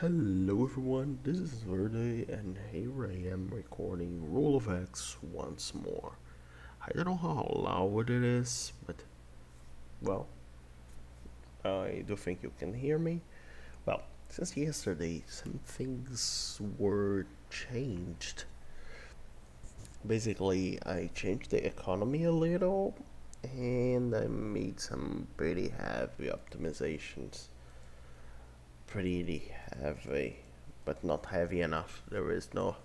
Hello everyone, this is Verde and here I am recording Rule of X once more. I don't know how loud it is, but well, I do think you can hear me. Well, since yesterday some things were changed. Basically, I changed the economy a little and I made some pretty heavy optimizations. Pretty heavy, but not heavy enough. There is no.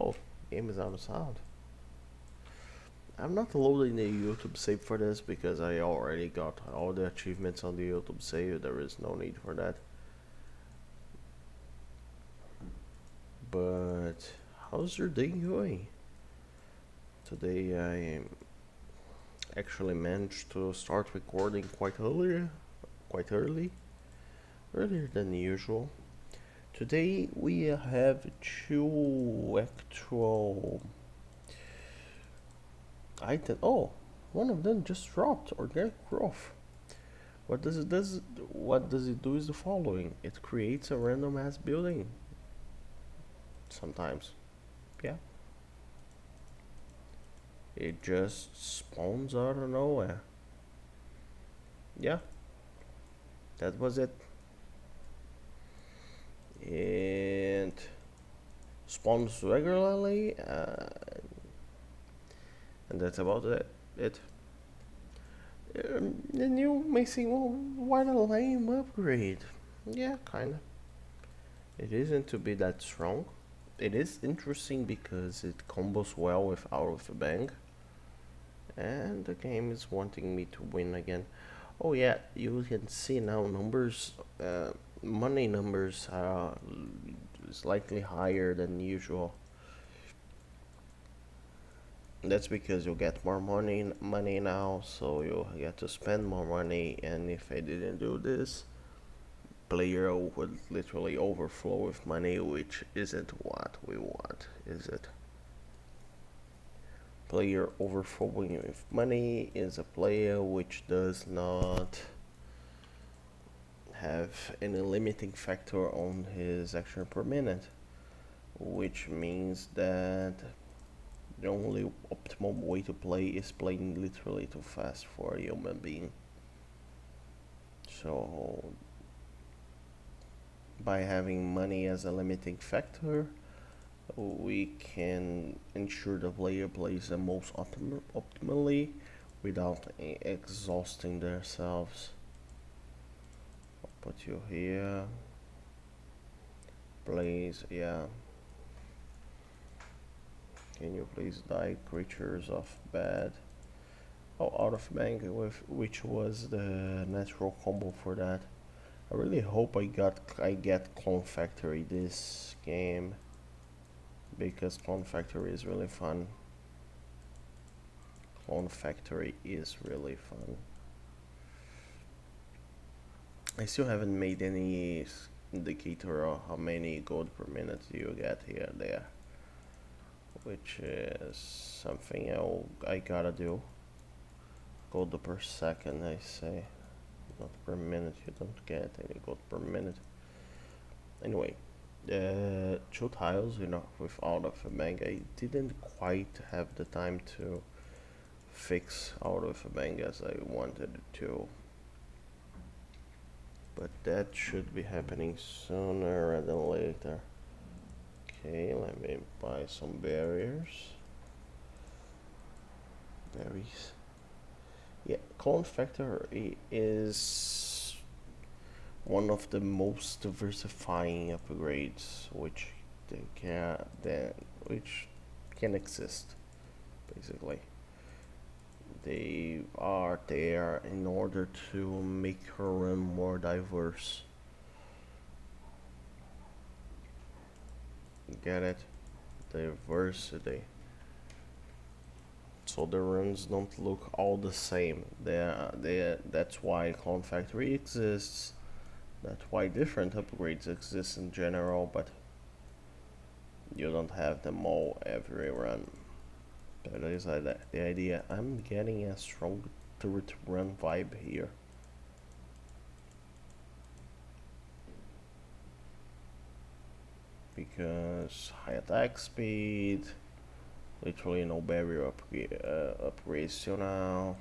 Oh, game is out of sound. I'm not loading the YouTube save for this because I already got all the achievements on the YouTube save. There is no need for that. But how's your day going? Today I actually managed to start recording quite earlier than usual. Today we have two actual item. Oh, one of them just dropped organic growth. What does it does? What does it do? Is the following: it creates a random ass building. Sometimes, yeah, it just spawns out of nowhere. Yeah, that was it. And spawns regularly, and that's about it. Then you may say, well, what a lame upgrade. Yeah, kinda. It isn't to be that strong. It is interesting because it combos well with Out of the Bang, and the game is wanting me to win again. Oh yeah, you can see now numbers, money numbers are slightly higher than usual. That's because you get more money now, so you get to spend more money. And if I didn't do this, player would literally overflow with money, which isn't what we want, is it? Player overflowing with money is a player which does not have any limiting factor on his action per minute, which means that the only optimal way to play is playing literally too fast for a human being. So, by having money as a limiting factor, we can ensure the player plays the most optimally without exhausting themselves. I'll put you here. Please, yeah. Can you please die, creatures of bad? Oh, out of bank, with which was the natural combo for that. I really hope I get Clone Factory this game because Clone Factory is really fun. Clone Factory is really fun. I still haven't made any indicator of how many gold per minute you get here there, which is something I gotta do. Gold per second, I say, not per minute. You don't get any gold per minute. Anyway, two tiles, with out of a bang. I didn't quite have the time to fix out of a bang as I wanted to, but that should be happening sooner rather than later. Okay, let me buy some barriers. Berries. Yeah, Clone Factory is one of the most diversifying upgrades which can exist. Basically, they are there in order to make her run more diverse. Get it? Diversity. So the runs don't look all the same. That's why Clone Factory exists. That's why different upgrades exist in general, but you don't have them all every run. That is the idea. I'm getting a strong turret run vibe here. because high attack speed, literally no barrier upgrades till now.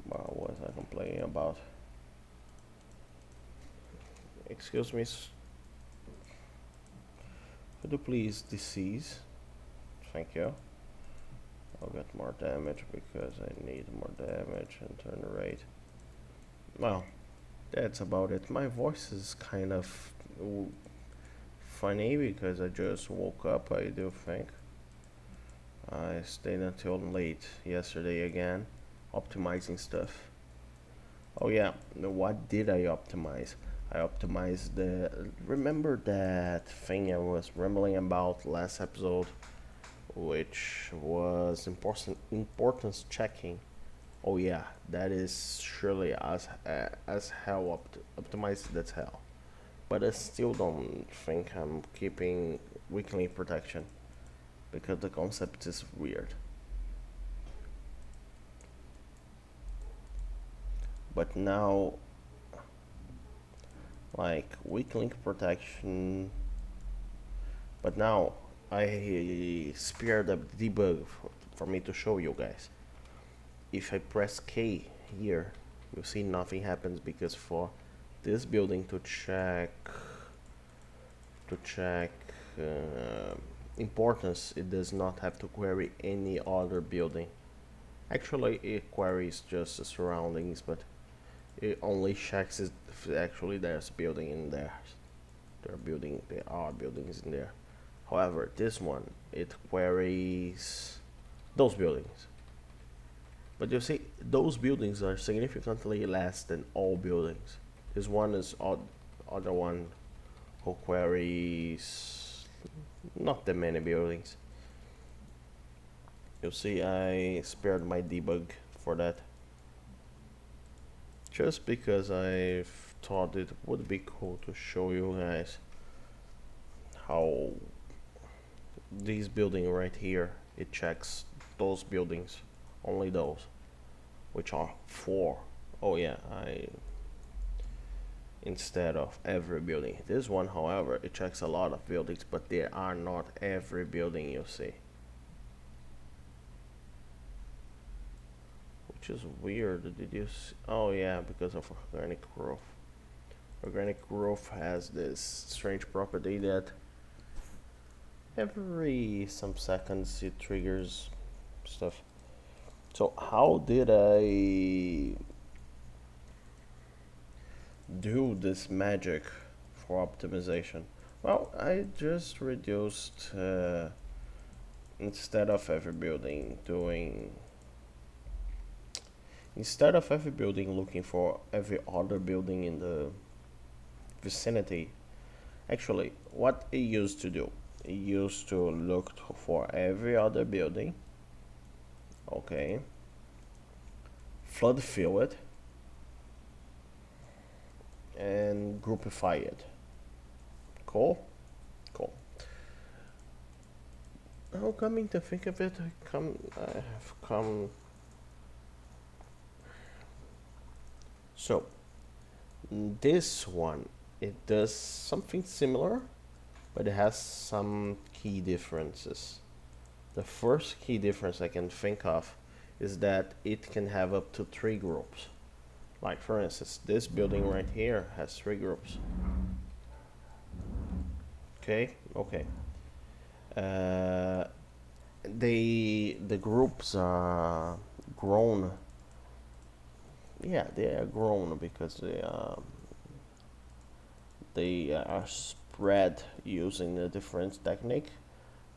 What was I complaining about? Excuse me, could you please decease? Thank you. I'll get more damage because I need more damage and turn rate. Well, that's about it. My voice is kind of funny because I just woke up, I do think. I stayed until late yesterday again, optimizing stuff. Oh yeah, what did I optimize? I optimized the... Remember that thing I was rambling about last episode? Which was importance checking. Oh yeah, that is surely as hell optimized as hell. But I still don't think I'm keeping weakling protection because the concept is weird. But now, like weak link protection. But now I spared a debug for me to show you guys. If I press K here, you'll see nothing happens because for this building to check importance, it does not have to query any other building. Actually, it queries just the surroundings, but it only checks if actually there's building in there. There are buildings in there. However, this one, it queries those buildings. But you see, those buildings are significantly less than all buildings. This one is other one who queries not that many buildings. You see, I spared my debug for that. Just because I thought it would be cool to show you guys how this building right here, it checks those buildings, only those, which are 4. Oh yeah, instead of every building. This one, however, it checks a lot of buildings, but they are not every building you see. Which is weird. Did you see? Oh yeah, because of organic growth. Organic growth has this strange property that every some seconds it triggers stuff. So how did I do this magic for optimization? Well, I just reduced instead of every building looking for every other building in the vicinity. Actually, what it used to do, it used to look for every other building. Okay. Flood fill it and groupify it. Cool? Cool. Now, coming to think of it, I have come. So, this one, it does something similar, but it has some key differences. The first key difference I can think of is that it can have up to 3 groups. Like for instance, this building right here has 3 groups. Okay. The groups are grown. Yeah, they are grown because they are spread using a different technique.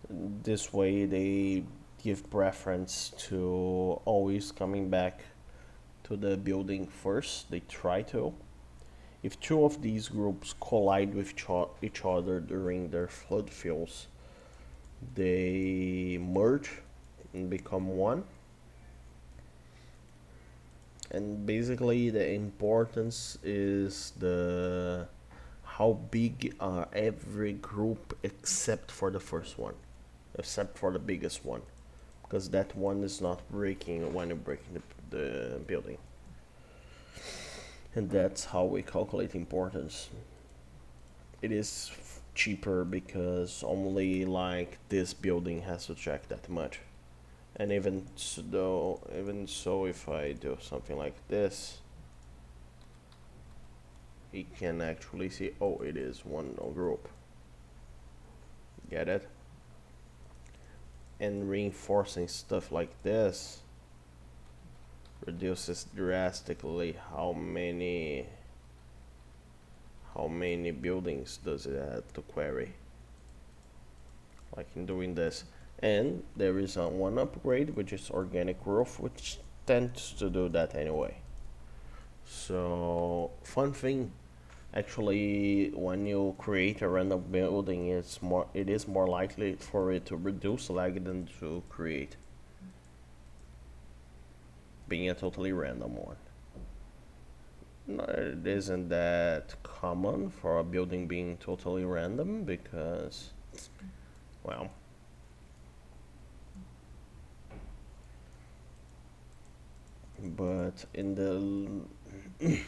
This way they give preference to always coming back to the building first. They try to. If 2 of these groups collide with each other during their flood fills, they merge and become one. And basically the importance is the how big are every group except for the first one, except for the biggest one, because that one is not breaking when you're breaking the building. And that's how we calculate importance. it is cheaper because only like this building has to check that much. And even so, if I do something like this, he can actually see, oh, it is one group. Get it? And reinforcing stuff like this reduces drastically how many buildings does it have to query, like in doing this. And there is one upgrade, which is organic growth, which tends to do that anyway. So fun thing, actually, when you create a random building, it is more likely for it to reduce lag than to create being a totally random one. No, it isn't that common for a building being totally random because, well, but in the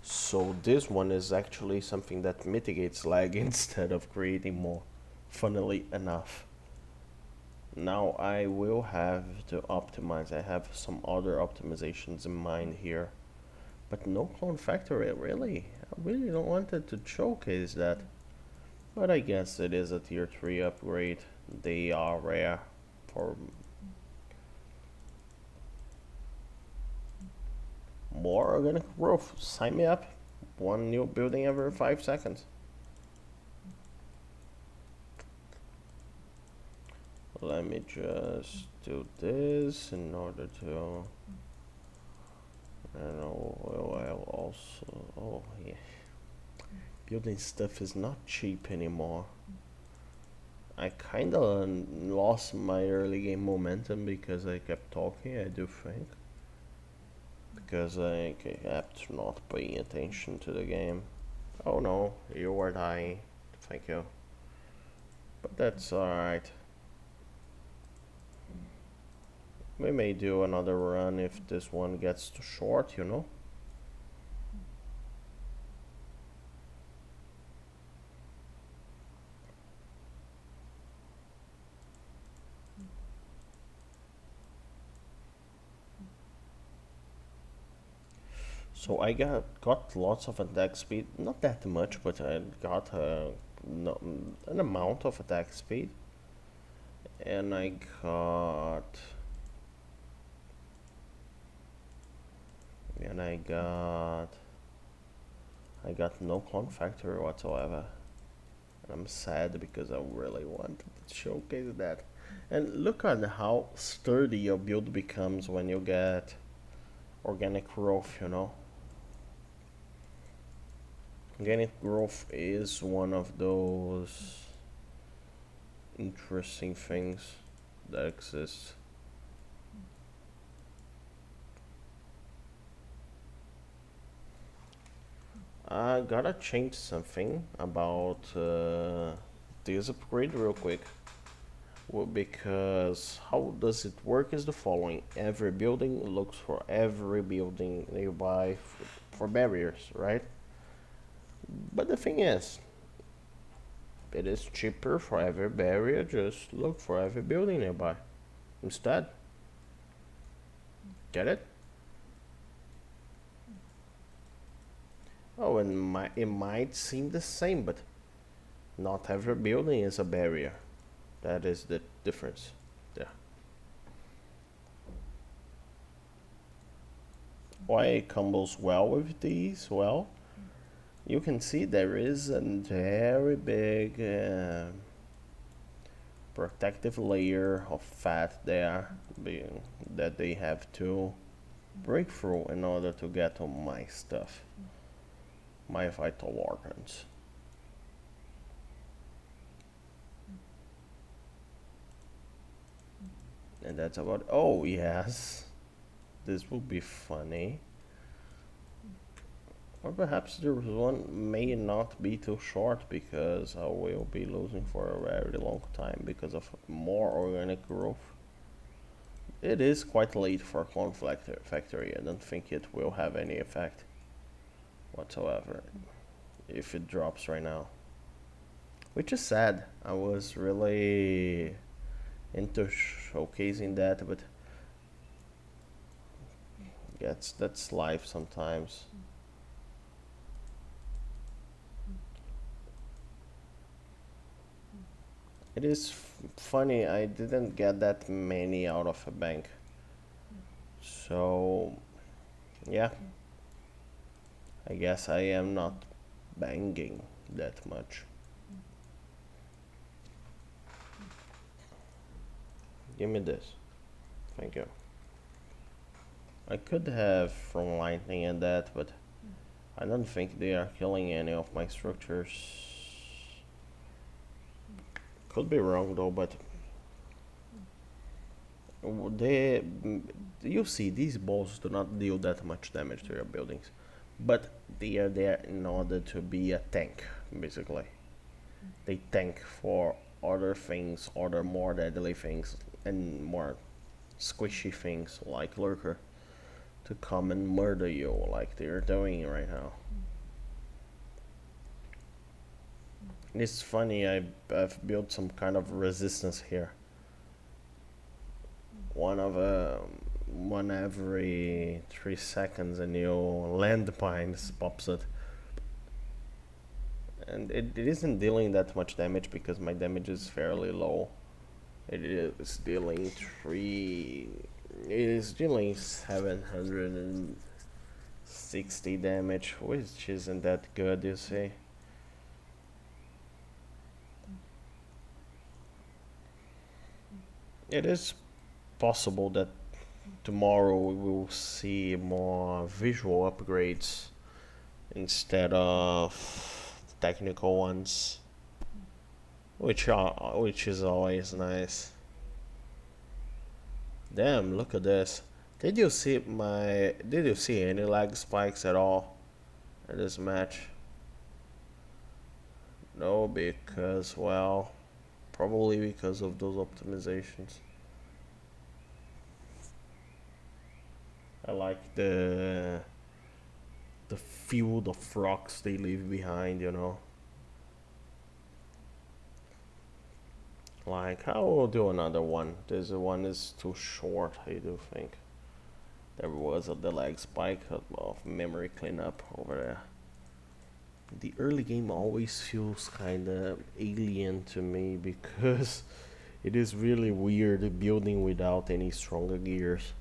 so this one is actually something that mitigates lag instead of creating more, funnily enough. Now I will have to optimize. I have some other optimizations in mind here, but no clone factory, really. I really don't want it to showcase that, but I guess it is a tier 3 upgrade. They are rare for more organic growth. Sign me up. One new building every 5 seconds. Let me just do this in order to, and I'll also, oh yeah, building stuff is not cheap anymore. I kinda lost my early game momentum because I kept talking, I do think. Because I kept not paying attention to the game. Oh no, you were dying. Thank you. But that's alright. We may do another run if this one gets too short, you know? So I got lots of attack speed, not that much, but I got no, an amount of attack speed, and and I got no clone factory whatsoever. And I'm sad because I really wanted to showcase that. And look at how sturdy your build becomes when you get organic growth, you know? Organic growth is one of those interesting things that exist. I gotta change something about this upgrade real quick. Well, because how does it work is the following. Every building looks for every building nearby for barriers, right? But the thing is, it is cheaper for every barrier, just look for every building nearby instead. Get it? Oh, and it might seem the same, but not every building is a barrier. That is the difference. Yeah. Why it combos well with these? Well, you can see there is a very big protective layer of fat there that they have to break through in order to get to my stuff, my vital organs. And that's about, oh yes, this will be funny. Or perhaps the one may not be too short because I will be losing for a very long time because of more organic growth. It is quite late for Clone Factory. I don't think it will have any effect whatsoever if it drops right now. which is sad. I was really into showcasing that, but yeah, that's life sometimes. It is funny. I didn't get that many out of a bank, so yeah, I guess I am not banging that much. Give me this. Thank you. I could have from lightning and that, but I don't think they are killing any of my structures. Could be wrong though, but they, you see, these balls do not deal that much damage to your buildings, but they are there in order to be a tank, basically. They tank for other things, other more deadly things, and more squishy things like lurker to come and murder you like they're doing right now. It's funny, I've built some kind of resistance here. One of one every 3 seconds a new landmine pops it. And it isn't dealing that much damage because my damage is fairly low. It is dealing 760 damage, which isn't that good, you see. It is possible that tomorrow we will see more visual upgrades instead of technical ones, which is always nice. Damn, look at this. Did you see any lag spikes at all in this match? No, because well, probably because of those optimizations. I like the field of rocks they leave behind, you know. Like, I will do another one. This one is too short, I do think. There was a lag spike of memory cleanup over there. The early game always feels kinda alien to me because it is really weird building without any stronger gears.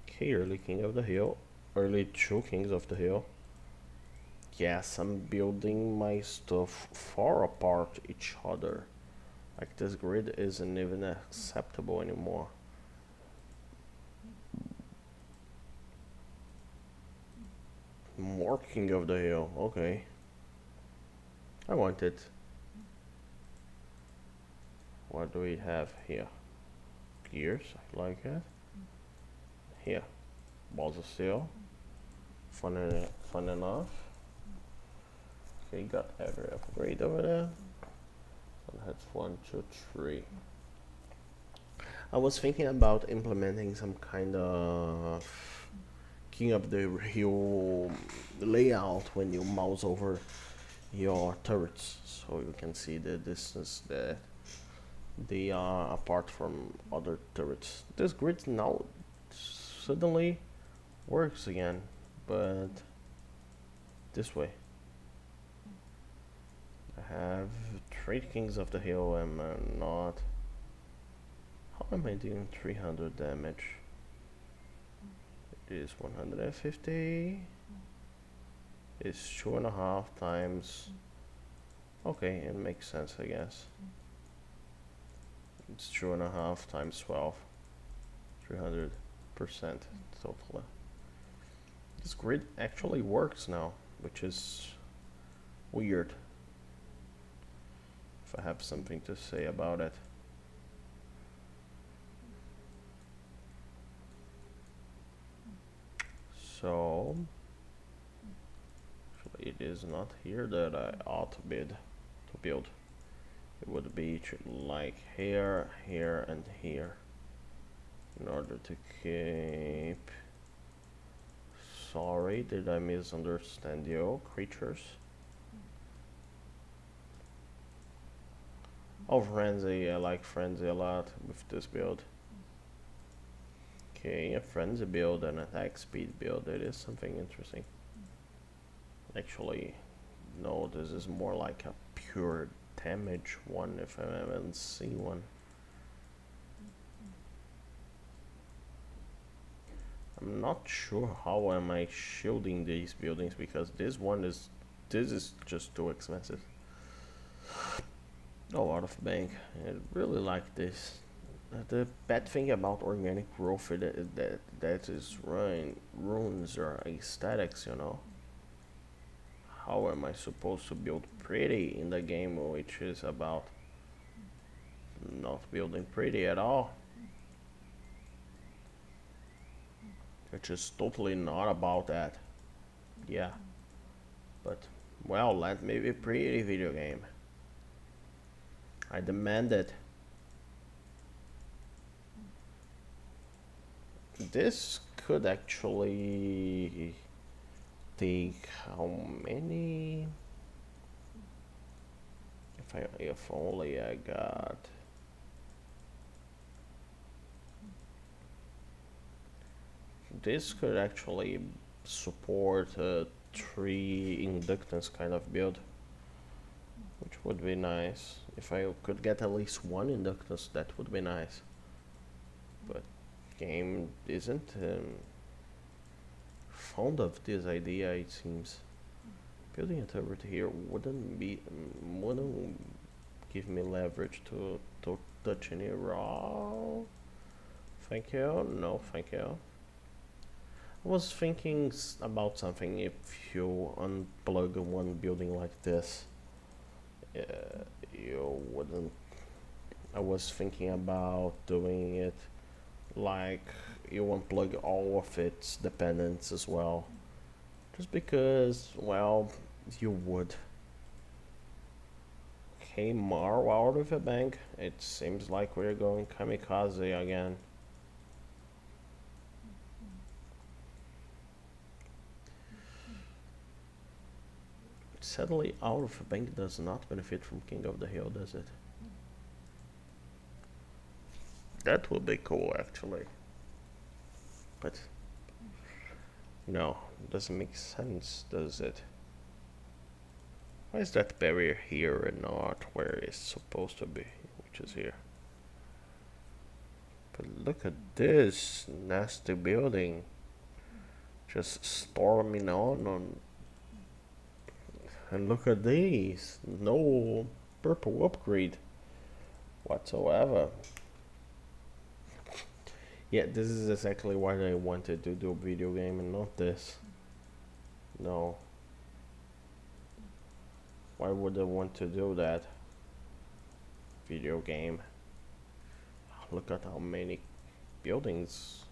Okay, early king of the hill. Early two kings of the hill. Yes, I'm building my stuff far apart each other. Like this grid isn't even acceptable anymore. More king of the hill, okay. I want it. What do we have here? Gears, I like it. Here, balls of steel. Fun enough. Okay, got every upgrade over there. So that's 1, 2, 3. I was thinking about implementing some kind of king of the hill layout when you mouse over your turrets, so you can see the distance that they are apart from other turrets. This grid now suddenly works again, but this way. I have 3 kings of the hill and I'm not. How am I doing 300 damage? It is 150. It's 2.5 times. Okay, it makes sense, I guess. It's 2.5 times 12. 300% total. This grid actually works now, which is weird. If I have something to say about it. So it is not here that I ought to build. It would be like here, here, and here in order to keep. Sorry, did I misunderstand you, creatures? Oh, Frenzy, I like Frenzy a lot with this build. Okay, a Frenzy build and attack speed build, it is something interesting. Actually, no, this is more like a pure damage one if I haven't seen one. I'm not sure how am I shielding these buildings because this is just too expensive. Oh, out of bank. I really like this. The bad thing about organic growth is that is ruins or aesthetics, you know. How am I supposed to build pretty in the game which is about not building pretty at all? Which is totally not about that. Yeah. But well, let me be pretty, video game. I demand it. This could actually take how many? If only I got. This could actually support a 3 inductance kind of build, which would be nice. If I could get at least 1 inductance, that would be nice. But game isn't fond of this idea, it seems. Building a turret here wouldn't give me leverage to touch any raw. Thank you. No, thank you. I was thinking about something. If you unplug one building like this, you wouldn't. I was thinking about doing it like you unplug all of its dependents as well. Just because, well, you would. Okay, Marw out of the bank. It seems like we're going kamikaze again. Sadly, out of the bank does not benefit from King of the Hill, does it? That would be cool, actually. But no, doesn't make sense, does it? Why is that barrier here and not where it's supposed to be, which is here? But look at this nasty building. Just storming on. And look at these. No purple upgrade whatsoever. Yeah, this is exactly what I wanted to do a video game and not this. No. Why would I want to do that? Video game. Look at how many buildings.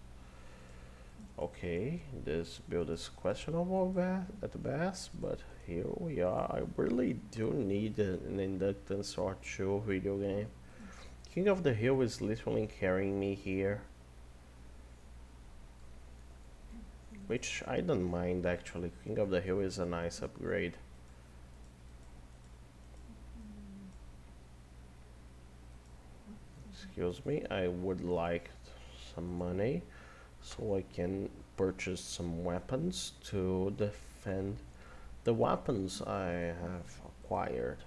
Okay, this build is questionable at best, but here we are. I really do need an inductance or two video game. King of the Hill is literally carrying me here. Which I don't mind actually. King of the Hill is a nice upgrade. Excuse me, I would like some money so I can purchase some weapons to defend the weapons I have acquired.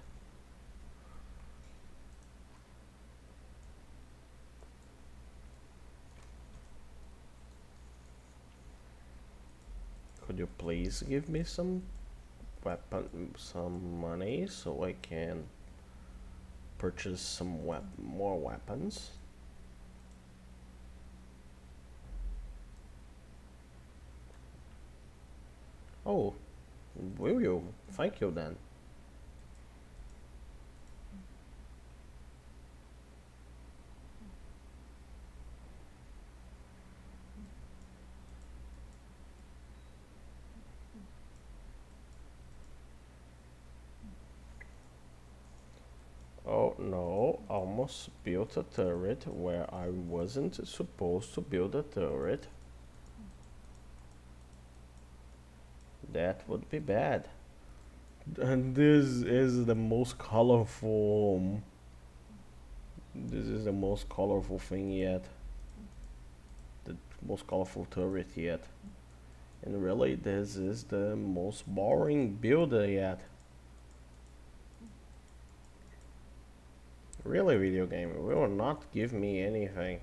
Could you please give me some money so I can purchase some more weapons? Oh, will you? Thank you then. Oh no, almost built a turret where I wasn't supposed to build a turret. That would be bad. And this is the most colorful This is the most colorful thing yet. The most colorful turret yet. And really, this is the most boring builder yet. Really, video game, you will not give me anything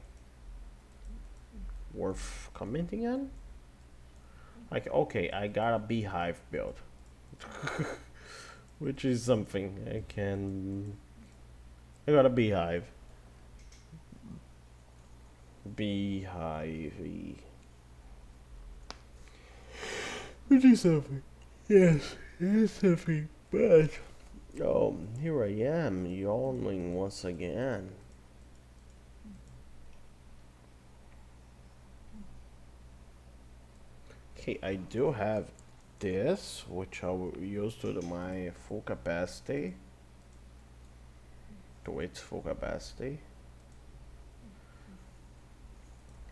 worth commenting on? Like, okay, I got a beehive build. Which is something I can... I got a beehive. Beehive. Which is something. Yes, it is something. But... oh, here I am, yawning once again. Okay, I do have this, which I will use to my full capacity. To its full capacity.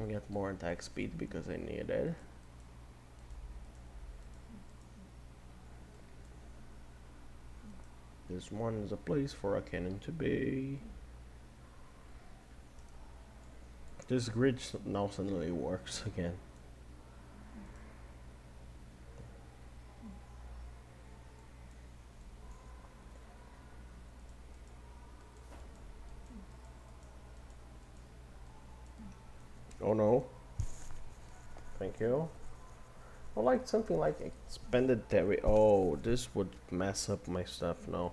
I get more attack speed because I need it. This one is a place for a cannon to be. This grid now suddenly works again. Oh no. Thank you. I like something like expanded terry. Oh, this would mess up my stuff now.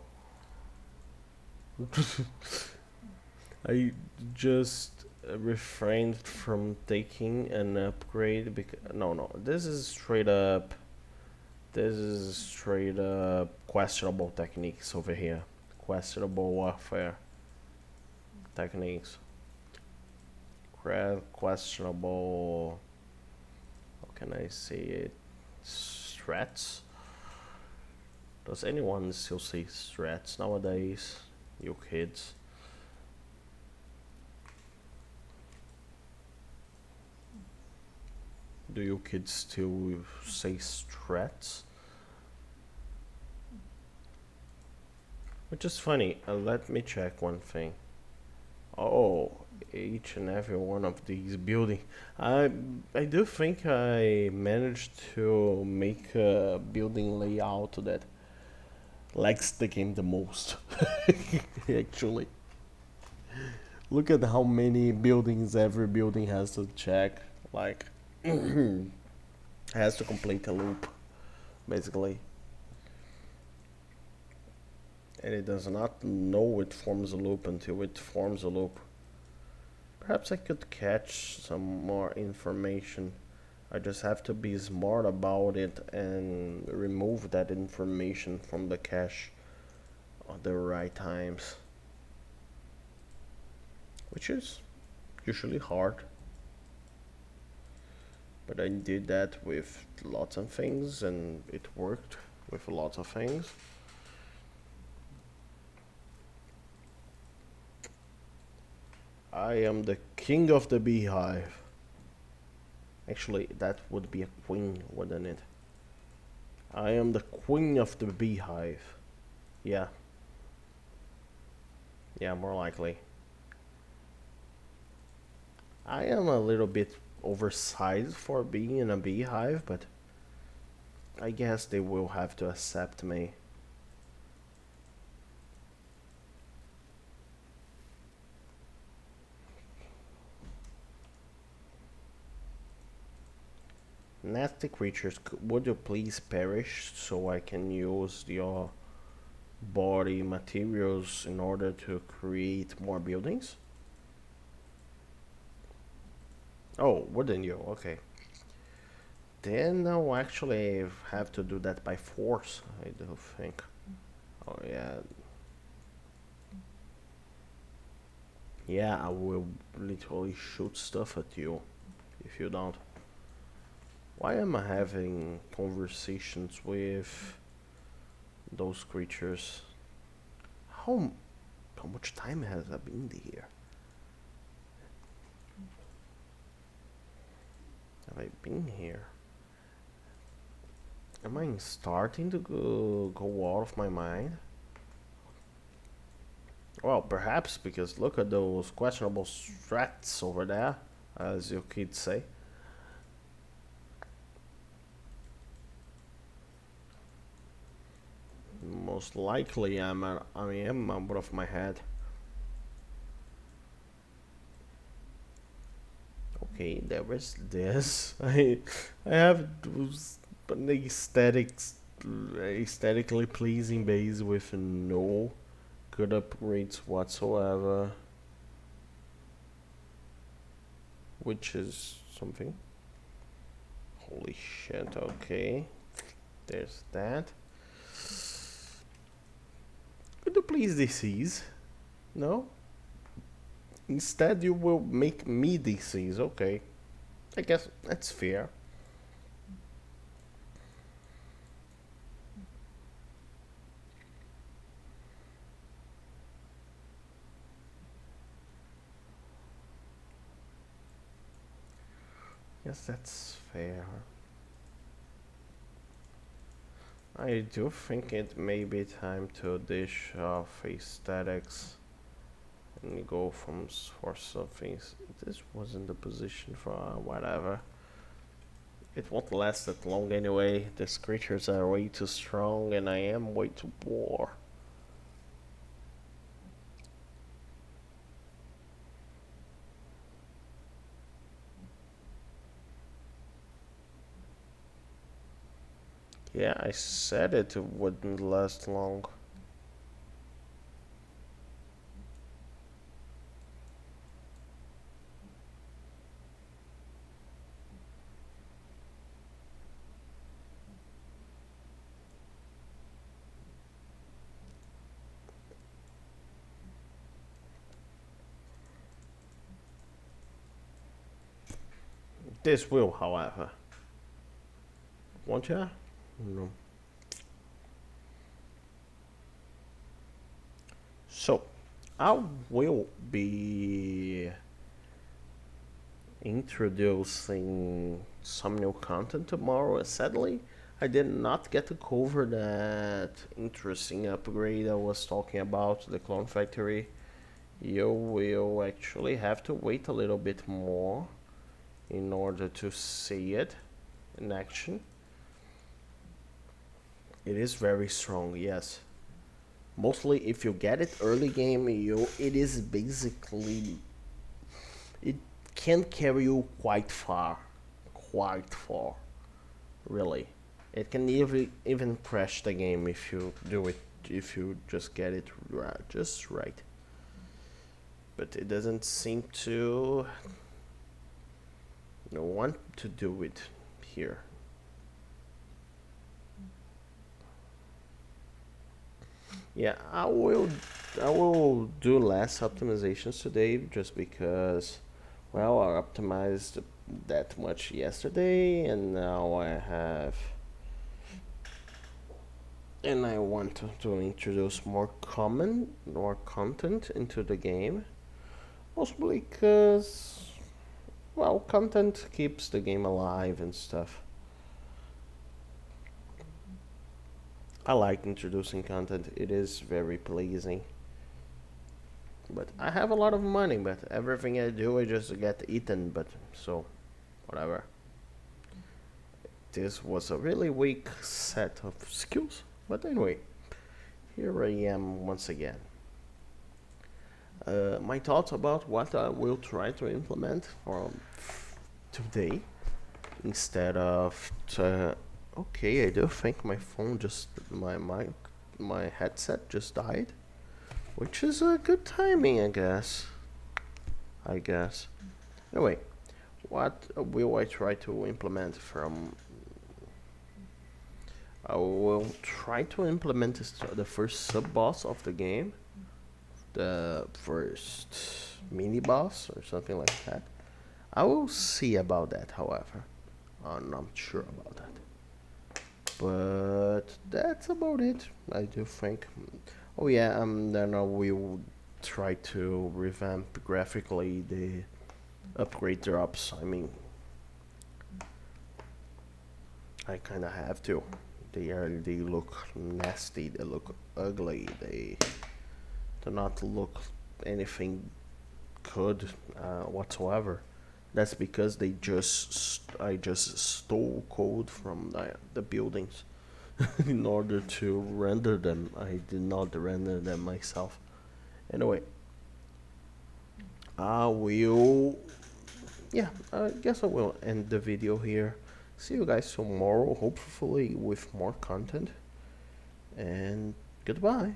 I just refrained from taking an upgrade because no, this is straight up. This is straight up questionable techniques over here. Questionable warfare techniques. Questionable. How can I say it? Strats. Does anyone still say strats nowadays? You kids. Do you kids still say strats? Which is funny. Let me check one thing. Oh, each and every one of these buildings. I do think I managed to make a building layout that likes the game the most. Actually, look at how many buildings every building has to check. Like, has to complete a loop, basically. And it does not know it forms a loop until it forms a loop. Perhaps I could catch some more information. I just have to be smart about it and remove that information from the cache at the right times. Which is usually hard. But I did that with lots of things and it worked with lots of things. I am the king of the beehive. Actually, that would be a queen, wouldn't it? I am the queen of the beehive. Yeah. Yeah, more likely. I am a little bit oversized for being in a beehive, but I guess they will have to accept me. Nasty creatures, would you please perish so I can use your body materials in order to create more buildings? Oh, wouldn't you? Okay. Then I'll actually have to do that by force, I do think. Oh yeah. Yeah, I will literally shoot stuff at you if you don't. Why am I having conversations with those creatures? How how much time has I been here? Have I been here? Am I starting to go out of my mind? Well, perhaps because look at those questionable strats over there, as you could say. Most likely, I am out of my head. Okay, there is this. I have those an aesthetically pleasing base with no good upgrades whatsoever, which is something. Holy shit! Okay, there's that. Could you please disease? No. Instead, you will make me disease. Okay, I guess that's fair. Yes, that's fair. I do think it may be time to dish off aesthetics and go for something. This wasn't the position for whatever. It won't last that long anyway. These creatures are way too strong and I am way too poor. Yeah, I said it wouldn't last long. This will, however. Won't ya? No. So, I will be introducing some new content tomorrow. Sadly, I did not get to cover that interesting upgrade I was talking about, the clone factory. You will actually have to wait a little bit more in order to see it in action. It is very strong, yes. Mostly if you get it early game, it is basically it can carry you quite far, really. It can even crash the game if you do it if you just get it just right. But it doesn't seem to want to do it here. Yeah, I will do less optimizations today just because well, I optimized that much yesterday and now I want to introduce more content into the game. Mostly because well, content keeps the game alive and stuff. I like introducing content. It is very pleasing. But I have a lot of money, but everything I do I just get eaten, but so whatever. This was a really weak set of skills. But anyway, here I am once again. My thoughts about what I will try to implement from today instead of okay, I do think my phone just my headset just died, which is a good timing, I guess. Anyway, what will I try to implement from? I will try to implement the first sub boss of the game, the first mini boss or something like that. I will see about that, however. I'm not sure about that. But that's about it, I do think. Oh yeah, then we will try to revamp graphically the upgrade drops. I mean, I kind of have to. They look nasty. They look ugly. to not look anything good whatsoever. That's because I just stole code from the buildings in order to render them. I did not render them myself. Anyway, I will. Yeah, I guess I will end the video here. See you guys tomorrow, hopefully with more content. And goodbye.